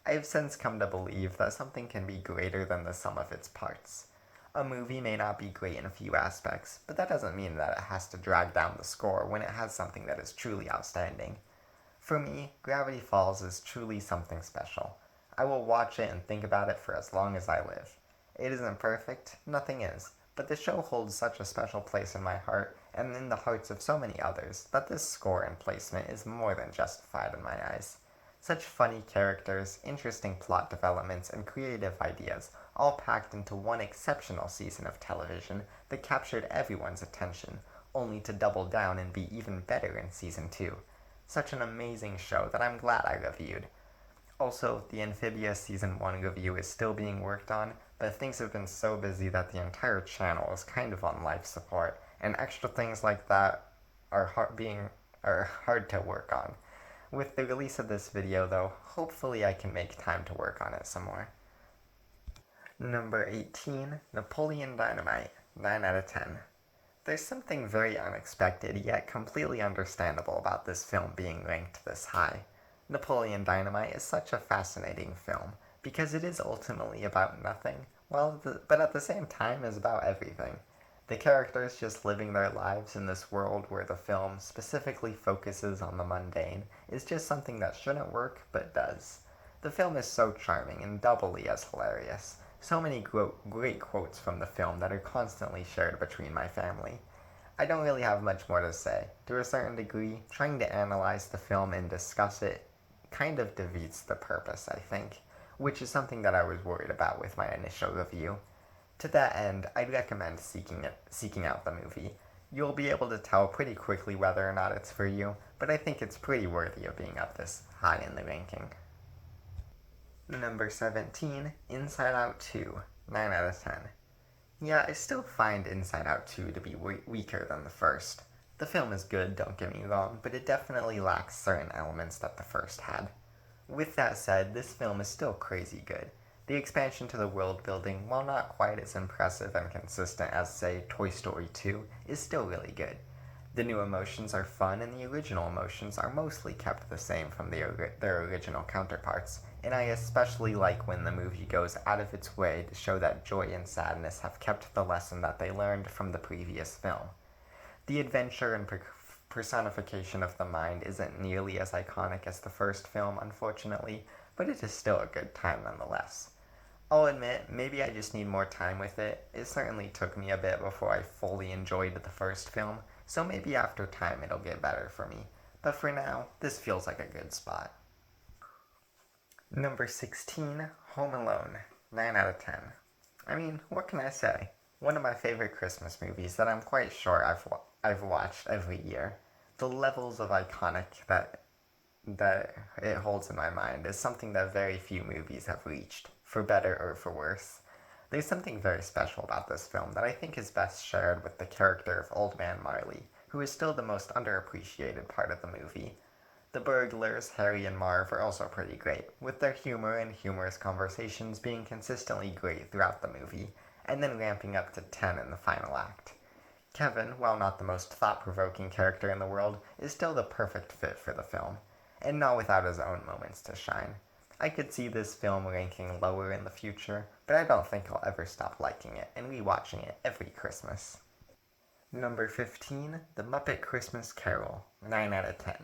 I have since come to believe that something can be greater than the sum of its parts. A movie may not be great in a few aspects, but that doesn't mean that it has to drag down the score when it has something that is truly outstanding. For me, Gravity Falls is truly something special. I will watch it and think about it for as long as I live. It isn't perfect, nothing is, but the show holds such a special place in my heart and in the hearts of so many others that this score and placement is more than justified in my eyes. Such funny characters, interesting plot developments, and creative ideas, all packed into one exceptional season of television that captured everyone's attention, only to double down and be even better in Season 2. Such an amazing show that I'm glad I reviewed. Also, the Amphibious Season 1 review is still being worked on, but things have been so busy that the entire channel is kind of on life support, and extra things like that are hard to work on. With the release of this video, though, hopefully I can make time to work on it some more. Number 18, Napoleon Dynamite, 9 out of 10. There's something very unexpected yet completely understandable about this film being ranked this high. Napoleon Dynamite is such a fascinating film because it is ultimately about nothing, but at the same time is about everything. The characters just living their lives in this world where the film specifically focuses on the mundane is just something that shouldn't work but does. The film is so charming and doubly as hilarious. So many great quotes from the film that are constantly shared between my family. I don't really have much more to say. To a certain degree, trying to analyze the film and discuss it kind of defeats the purpose, I think, which is something that I was worried about with my initial review. To that end, I'd recommend seeking out the movie. You'll be able to tell pretty quickly whether or not it's for you, but I think it's pretty worthy of being up this high in the ranking. Number 17, Inside Out 2, 9 out of 10. Yeah, I still find Inside Out 2 to be weaker than the first. The film is good, don't get me wrong, but it definitely lacks certain elements that the first had. With that said, this film is still crazy good. The expansion to the world building, while not quite as impressive and consistent as, say, Toy Story 2, is still really good. The new emotions are fun, and the original emotions are mostly kept the same from their original counterparts, and I especially like when the movie goes out of its way to show that joy and sadness have kept the lesson that they learned from the previous film. The adventure and personification of the mind isn't nearly as iconic as the first film, unfortunately, but it is still a good time nonetheless. I'll admit, maybe I just need more time with it. It certainly took me a bit before I fully enjoyed the first film, so maybe after time it'll get better for me. But for now, this feels like a good spot. Number 16, Home Alone, 9 out of 10. I mean, what can I say? One of my favorite Christmas movies that I'm quite sure I've watched every year. The levels of iconic that it holds in my mind is something that very few movies have reached, for better or for worse. There's something very special about this film that I think is best shared with the character of Old Man Marley, who is still the most underappreciated part of the movie. The burglars, Harry and Marv, are also pretty great, with their humor and humorous conversations being consistently great throughout the movie, and then ramping up to 10 in the final act. Kevin, while not the most thought-provoking character in the world, is still the perfect fit for the film, and not without his own moments to shine. I could see this film ranking lower in the future, but I don't think I'll ever stop liking it and rewatching it every Christmas. Number 15, The Muppet Christmas Carol, 9 out of 10.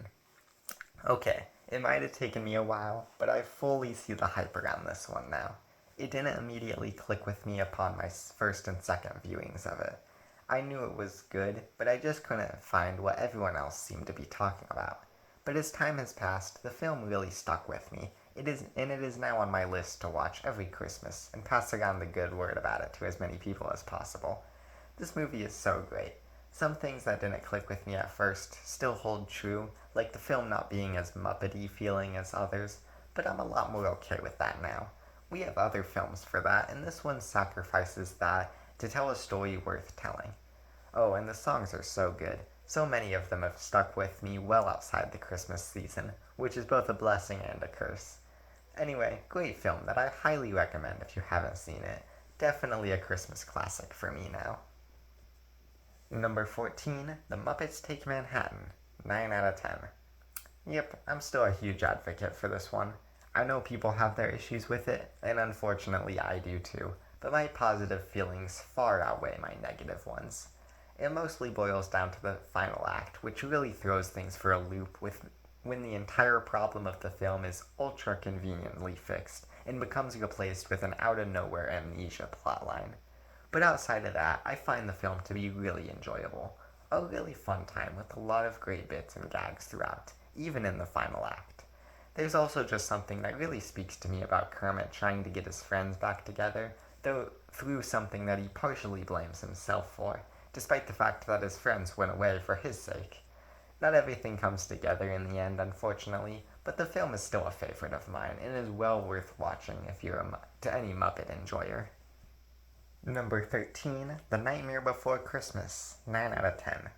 Okay, it might have taken me a while, but I fully see the hype around this one now. It didn't immediately click with me upon my first and second viewings of it. I knew it was good, but I just couldn't find what everyone else seemed to be talking about. But as time has passed, the film really stuck with me. It is now on my list to watch every Christmas and pass around the good word about it to as many people as possible. This movie is so great. Some things that didn't click with me at first still hold true, like the film not being as Muppety feeling as others, but I'm a lot more okay with that now. We have other films for that, and this one sacrifices that to tell a story worth telling. Oh, and the songs are so good. So many of them have stuck with me well outside the Christmas season, which is both a blessing and a curse. Anyway, great film that I highly recommend if you haven't seen it. Definitely a Christmas classic for me now. Number 14, The Muppets Take Manhattan, 9 out of 10. Yep, I'm still a huge advocate for this one. I know people have their issues with it, and unfortunately I do too, but my positive feelings far outweigh my negative ones. It mostly boils down to the final act, which really throws things for a loop when the entire problem of the film is ultra conveniently fixed and becomes replaced with an out-of-nowhere amnesia plotline. But outside of that, I find the film to be really enjoyable. A really fun time with a lot of great bits and gags throughout, even in the final act. There's also just something that really speaks to me about Kermit trying to get his friends back together, though through something that he partially blames himself for, despite the fact that his friends went away for his sake. Not everything comes together in the end, unfortunately, but the film is still a favorite of mine and is well worth watching if you're to any Muppet enjoyer. Number 13, The Nightmare Before Christmas, 9 out of 10.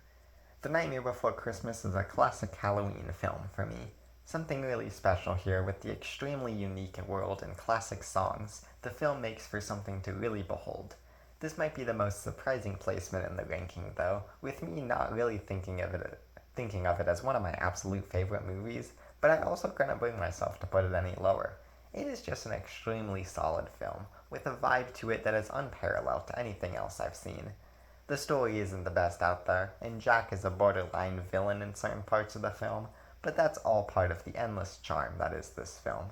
The Nightmare Before Christmas is a classic Halloween film for me. Something really special here with the extremely unique world and classic songs the film makes for something to really behold. This might be the most surprising placement in the ranking though, with me not really thinking of it as one of my absolute favorite movies, but I also couldn't bring myself to put it any lower. It is just an extremely solid film, with a vibe to it that is unparalleled to anything else I've seen. The story isn't the best out there, and Jack is a borderline villain in certain parts of the film, but that's all part of the endless charm that is this film.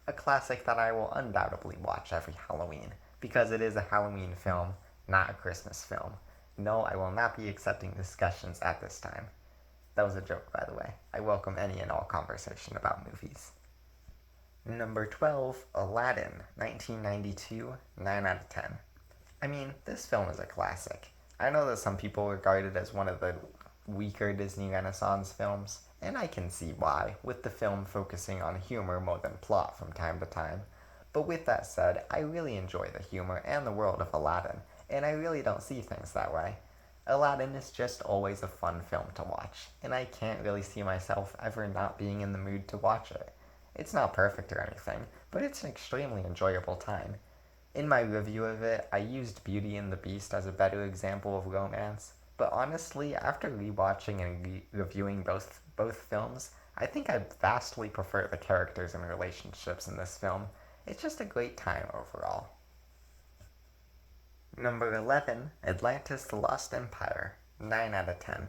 A classic that I will undoubtedly watch every Halloween, because it is a Halloween film, not a Christmas film. No, I will not be accepting discussions at this time. That was a joke, by the way. I welcome any and all conversation about movies. Number 12, Aladdin, 1992, 9 out of 10. I mean, this film is a classic. I know that some people regard it as one of the weaker Disney Renaissance films, and I can see why, with the film focusing on humor more than plot from time to time. But with that said, I really enjoy the humor and the world of Aladdin, and I really don't see things that way. Aladdin is just always a fun film to watch, and I can't really see myself ever not being in the mood to watch it. It's not perfect or anything, but it's an extremely enjoyable time. In my review of it, I used Beauty and the Beast as a better example of romance, but honestly, after rewatching and reviewing both films, I think I vastly prefer the characters and relationships in this film. It's just a great time overall. Number 11, Atlantis the Lost Empire, 9 out of 10.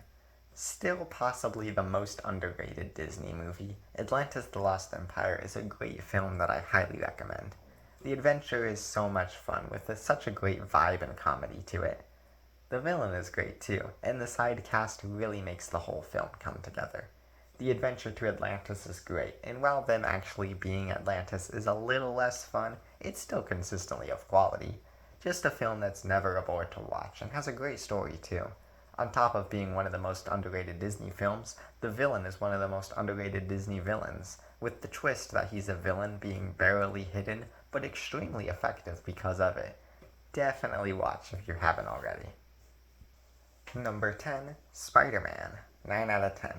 Still possibly the most underrated Disney movie, Atlantis the Lost Empire is a great film that I highly recommend. The adventure is so much fun with such a great vibe and comedy to it. The villain is great too, and the side cast really makes the whole film come together. The adventure to Atlantis is great, and while them actually being Atlantis is a little less fun, it's still consistently of quality. Just a film that's never a bore to watch, and has a great story too. On top of being one of the most underrated Disney films, the villain is one of the most underrated Disney villains, with the twist that he's a villain being barely hidden, but extremely effective because of it. Definitely watch if you haven't already. Number 10, Spider-Man, 9 out of 10.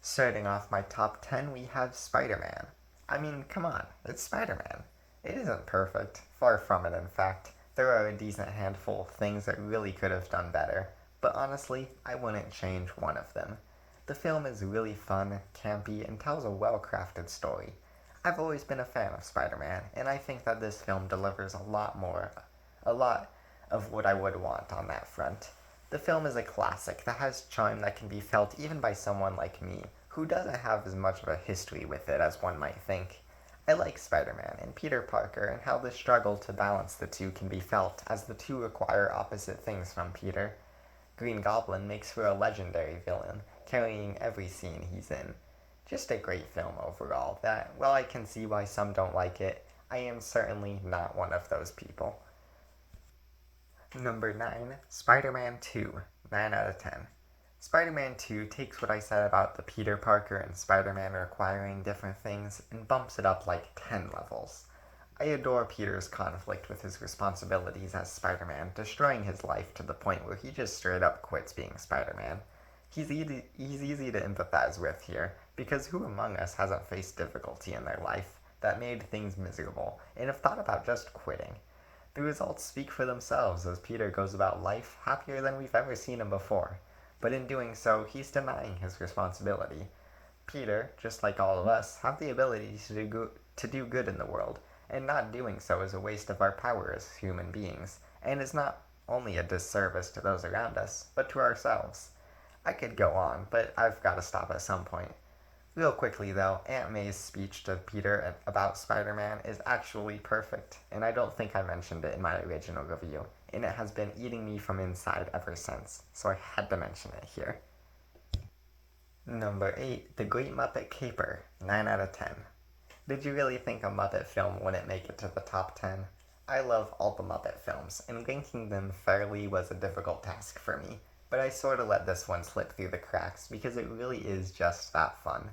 Starting off my top 10, we have Spider-Man. I mean, come on, it's Spider-Man. It isn't perfect, far from it in fact. There are a decent handful of things that really could have done better, but honestly, I wouldn't change one of them. The film is really fun, campy, and tells a well-crafted story. I've always been a fan of Spider-Man, and I think that this film delivers a lot of what I would want on that front. The film is a classic that has charm that can be felt even by someone like me, who doesn't have as much of a history with it as one might think. I like Spider-Man and Peter Parker and how the struggle to balance the two can be felt as the two require opposite things from Peter. Green Goblin makes for a legendary villain, carrying every scene he's in. Just a great film overall that, while I can see why some don't like it, I am certainly not one of those people. Number 9, Spider-Man 2, 9 out of 10. Spider-Man 2 takes what I said about the Peter Parker and Spider-Man requiring different things and bumps it up like 10 levels. I adore Peter's conflict with his responsibilities as Spider-Man, destroying his life to the point where he just straight up quits being Spider-Man. He's easy to empathize with here, because who among us hasn't faced difficulty in their life that made things miserable, and have thought about just quitting? The results speak for themselves as Peter goes about life happier than we've ever seen him before. But in doing so, he's denying his responsibility. Peter, just like all of us, have the ability to do good in the world, and not doing so is a waste of our power as human beings, and is not only a disservice to those around us, but to ourselves. I could go on, but I've got to stop at some point. Real quickly though, Aunt May's speech to Peter about Spider-Man is actually perfect, and I don't think I mentioned it in my original review, and it has been eating me from inside ever since, so I had to mention it here. Number 8, The Great Muppet Caper, 9 out of 10. Did you really think a Muppet film wouldn't make it to the top 10? I love all the Muppet films, and ranking them fairly was a difficult task for me, but I sorta let this one slip through the cracks because it really is just that fun.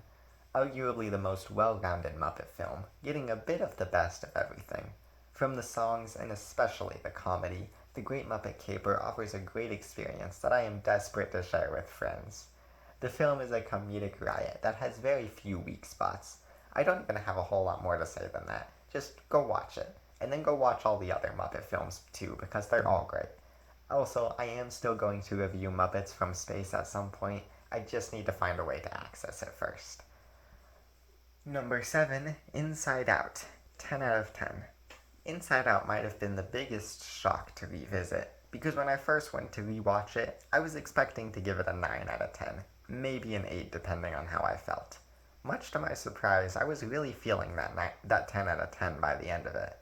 Arguably the most well-rounded Muppet film, getting a bit of the best of everything. From the songs, and especially the comedy, The Great Muppet Caper offers a great experience that I am desperate to share with friends. The film is a comedic riot that has very few weak spots. I don't even have a whole lot more to say than that. Just go watch it. And then go watch all the other Muppet films too, because they're all great. Also, I am still going to review Muppets from Space at some point. I just need to find a way to access it first. Number 7, Inside Out. 10 out of 10. Inside Out might have been the biggest shock to revisit, because when I first went to rewatch it, I was expecting to give it a 9 out of 10, maybe an 8 depending on how I felt. Much to my surprise, I was really feeling that 10 out of 10 by the end of it.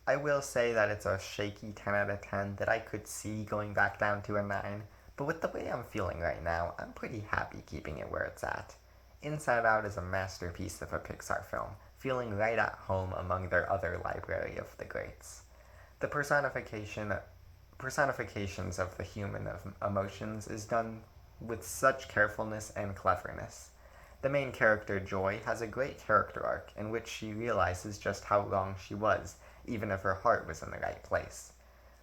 I will say that it's a shaky 10 out of 10 that I could see going back down to a 9, but with the way I'm feeling right now, I'm pretty happy keeping it where it's at. Inside Out is a masterpiece of a Pixar film, feeling right at home among their other library of the greats. The personifications of the human emotions is done with such carefulness and cleverness. The main character, Joy, has a great character arc in which she realizes just how wrong she was, even if her heart was in the right place.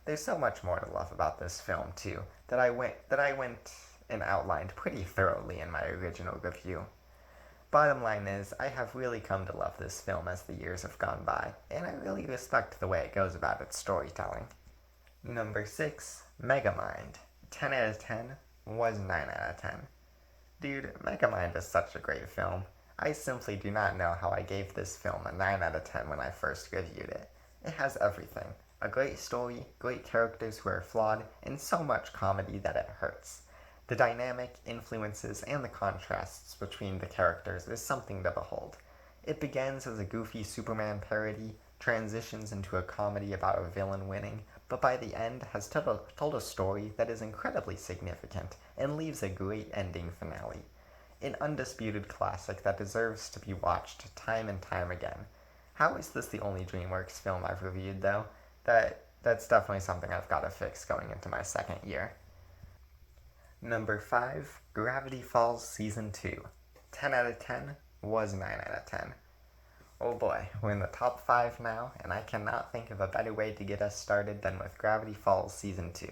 There's so much more to love about this film, too, that I went and outlined pretty thoroughly in my original review. Bottom line is, I have really come to love this film as the years have gone by, and I really respect the way it goes about its storytelling. Number 6, Megamind. 10 out of 10 was 9 out of 10. Dude, Megamind is such a great film. I simply do not know how I gave this film a 9 out of 10 when I first reviewed it. It has everything. A great story, great characters who are flawed, and so much comedy that it hurts. The dynamic, influences, and the contrasts between the characters is something to behold. It begins as a goofy Superman parody, transitions into a comedy about a villain winning, but by the end has told a story that is incredibly significant and leaves a great ending finale. An undisputed classic that deserves to be watched time and time again. How is this the only DreamWorks film I've reviewed, though? That's definitely something I've got to fix going into my second year. Number 5, Gravity Falls Season 2. 10 out of 10 was 9 out of 10. Oh boy, we're in the top 5 now, and I cannot think of a better way to get us started than with Gravity Falls Season 2.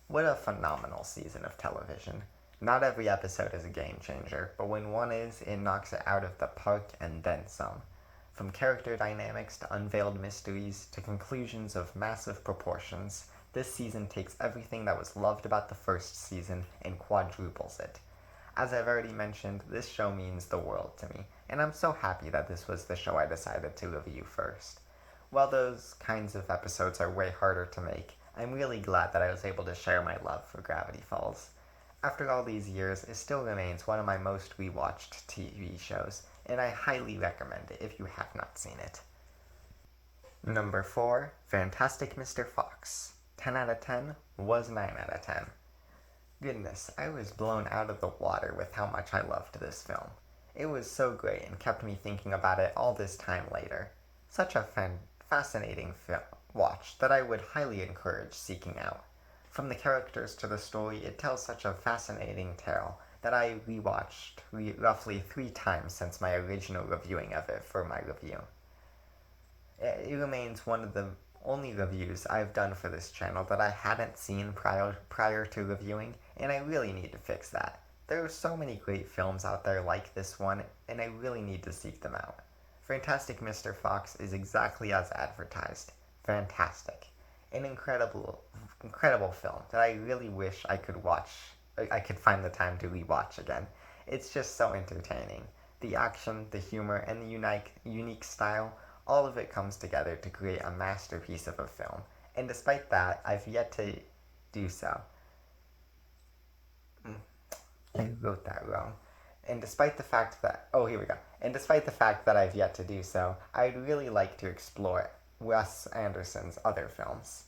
What a phenomenal season of television. Not every episode is a game changer, but when one is, it knocks it out of the park and then some. From character dynamics to unveiled mysteries to conclusions of massive proportions, this season takes everything that was loved about the first season and quadruples it. As I've already mentioned, this show means the world to me, and I'm so happy that this was the show I decided to review first. While those kinds of episodes are way harder to make, I'm really glad that I was able to share my love for Gravity Falls. After all these years, it still remains one of my most rewatched TV shows, and I highly recommend it if you have not seen it. Number 4, Fantastic Mr. Fox. 10 out of 10 was 9 out of 10. Goodness, I was blown out of the water with how much I loved this film. It was so great and kept me thinking about it all this time later. Such a fascinating watch that I would highly encourage seeking out. From the characters to the story, it tells such a fascinating tale that I rewatched roughly 3 times since my original reviewing of it for my review. It remains one of the only reviews I've done for this channel that I hadn't seen prior to reviewing, and I really need to fix that. There are so many great films out there like this one, and I really need to seek them out. Fantastic Mr. Fox is exactly as advertised. Fantastic. An incredible film that I really wish I could find the time to rewatch again. It's just so entertaining. The action, the humor, and the unique style, all of it comes together to create a masterpiece of a film. And despite that, I've yet to do so. I wrote that wrong. And despite the fact that, And despite the fact that I've yet to do so, I'd really like to explore Wes Anderson's other films.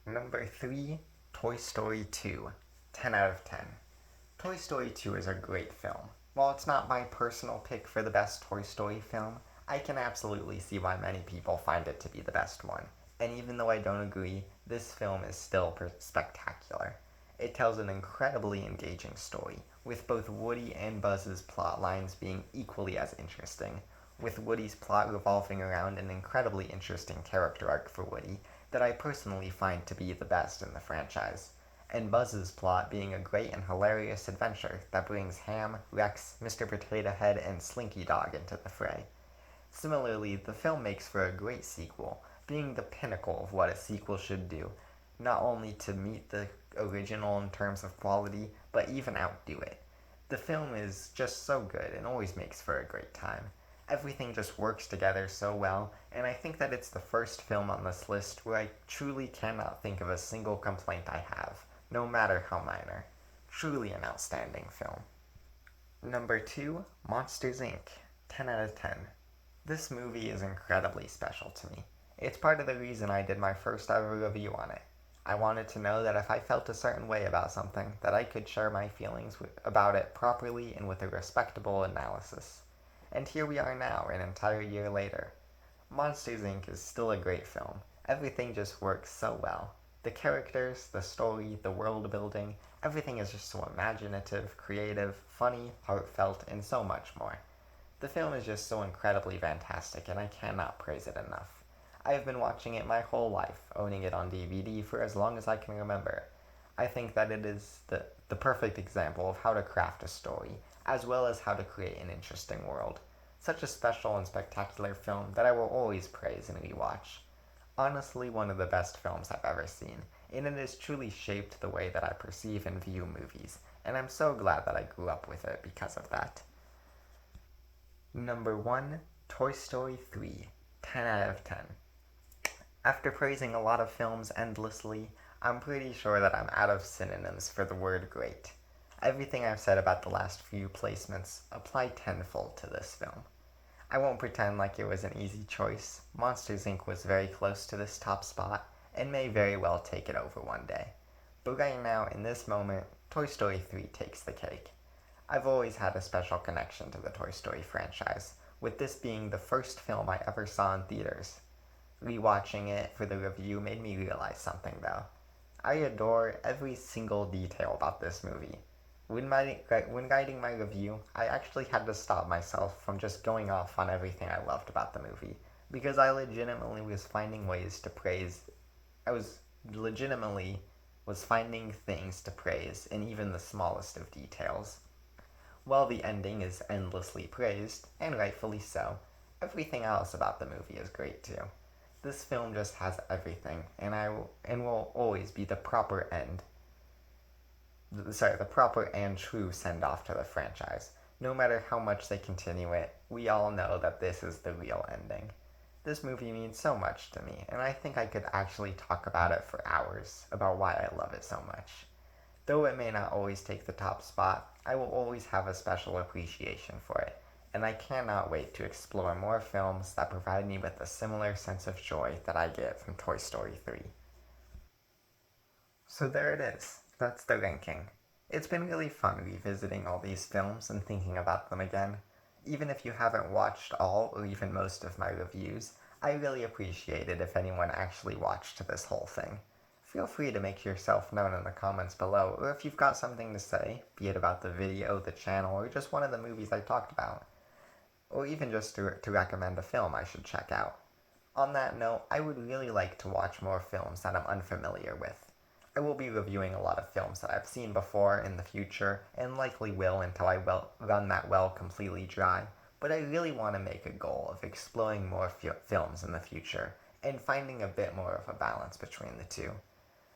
Number 3, Toy Story 2. 10 out of 10. Toy Story 2 is a great film. While it's not my personal pick for the best Toy Story film, I can absolutely see why many people find it to be the best one. And even though I don't agree, this film is still spectacular. It tells an incredibly engaging story, with both Woody and Buzz's plot lines being equally as interesting, with Woody's plot revolving around an incredibly interesting character arc for Woody that I personally find to be the best in the franchise, and Buzz's plot being a great and hilarious adventure that brings Ham, Rex, Mr. Potato Head, and Slinky Dog into the fray. Similarly, the film makes for a great sequel, being the pinnacle of what a sequel should do, not only to meet the original in terms of quality, but even outdo it. The film is just so good and always makes for a great time. Everything just works together so well, and I think that it's the first film on this list where I truly cannot think of a single complaint I have, no matter how minor. Truly an outstanding film. Number 2, Monsters Inc. 10 out of 10. This movie is incredibly special to me. It's part of the reason I did my first ever review on it. I wanted to know that if I felt a certain way about something, that I could share my feelings about it properly and with a respectable analysis. And here we are now, an entire year later. Monsters Inc. is still a great film. Everything just works so well. The characters, the story, the world building, everything is just so imaginative, creative, funny, heartfelt, and so much more. The film is just so incredibly fantastic, and I cannot praise it enough. I have been watching it my whole life, owning it on DVD for as long as I can remember. I think that it is the perfect example of how to craft a story, as well as how to create an interesting world. Such a special and spectacular film that I will always praise and rewatch. Honestly, one of the best films I've ever seen, and it has truly shaped the way that I perceive and view movies, and I'm so glad that I grew up with it because of that. Number 1, Toy Story 3, 10 out of 10. After praising a lot of films endlessly, I'm pretty sure that I'm out of synonyms for the word great. Everything I've said about the last few placements apply tenfold to this film. I won't pretend like it was an easy choice. Monsters Inc. was very close to this top spot, and may very well take it over one day. But right now, in this moment, Toy Story 3 takes the cake. I've always had a special connection to the Toy Story franchise, with this being the first film I ever saw in theaters. Rewatching it for the review made me realize something though. I adore every single detail about this movie. When writing my review, I actually had to stop myself from just going off on everything I loved about the movie, because I legitimately was finding ways to praise. I was legitimately was finding things to praise in even the smallest of details. While the ending is endlessly praised, and rightfully so, everything else about the movie is great too. This film just has everything, and will always be the proper and true send off to the franchise. No matter how much they continue it, we all know that this is the real ending. This movie means so much to me, and I think I could actually talk about it for hours, about why I love it so much. Though it may not always take the top spot, I will always have a special appreciation for it, and I cannot wait to explore more films that provide me with a similar sense of joy that I get from Toy Story 3. So there it is. That's the ranking. It's been really fun revisiting all these films and thinking about them again. Even if you haven't watched all or even most of my reviews, I really appreciate it if anyone actually watched this whole thing. Feel free to make yourself known in the comments below, or if you've got something to say, be it about the video, the channel, or just one of the movies I talked about. Or even just to recommend a film I should check out. On that note, I would really like to watch more films that I'm unfamiliar with. I will be reviewing a lot of films that I've seen before in the future, and likely will until I run that well completely dry, but I really want to make a goal of exploring more films in the future, and finding a bit more of a balance between the two.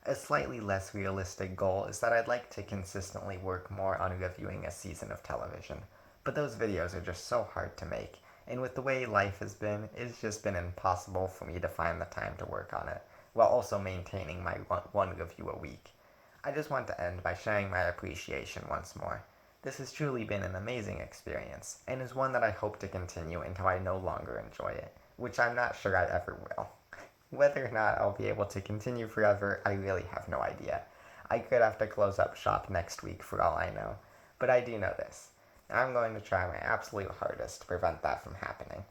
A slightly less realistic goal is that I'd like to consistently work more on reviewing a season of television, but those videos are just so hard to make, and with the way life has been, it's just been impossible for me to find the time to work on it, while also maintaining my one review a week. I just want to end by sharing my appreciation once more. This has truly been an amazing experience, and is one that I hope to continue until I no longer enjoy it, which I'm not sure I ever will. Whether or not I'll be able to continue forever, I really have no idea. I could have to close up shop next week for all I know, but I do know this. I'm going to try my absolute hardest to prevent that from happening.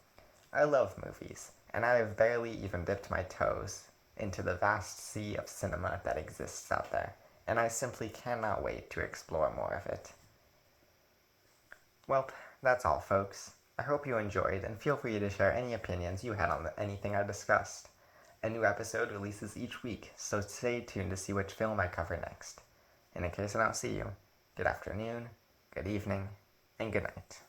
I love movies, and I have barely even dipped my toes into the vast sea of cinema that exists out there, and I simply cannot wait to explore more of it. Well, that's all, folks. I hope you enjoyed, and feel free to share any opinions you had on anything I discussed. A new episode releases each week, so stay tuned to see which film I cover next. And in case I don't see you, good afternoon, good evening, and good night.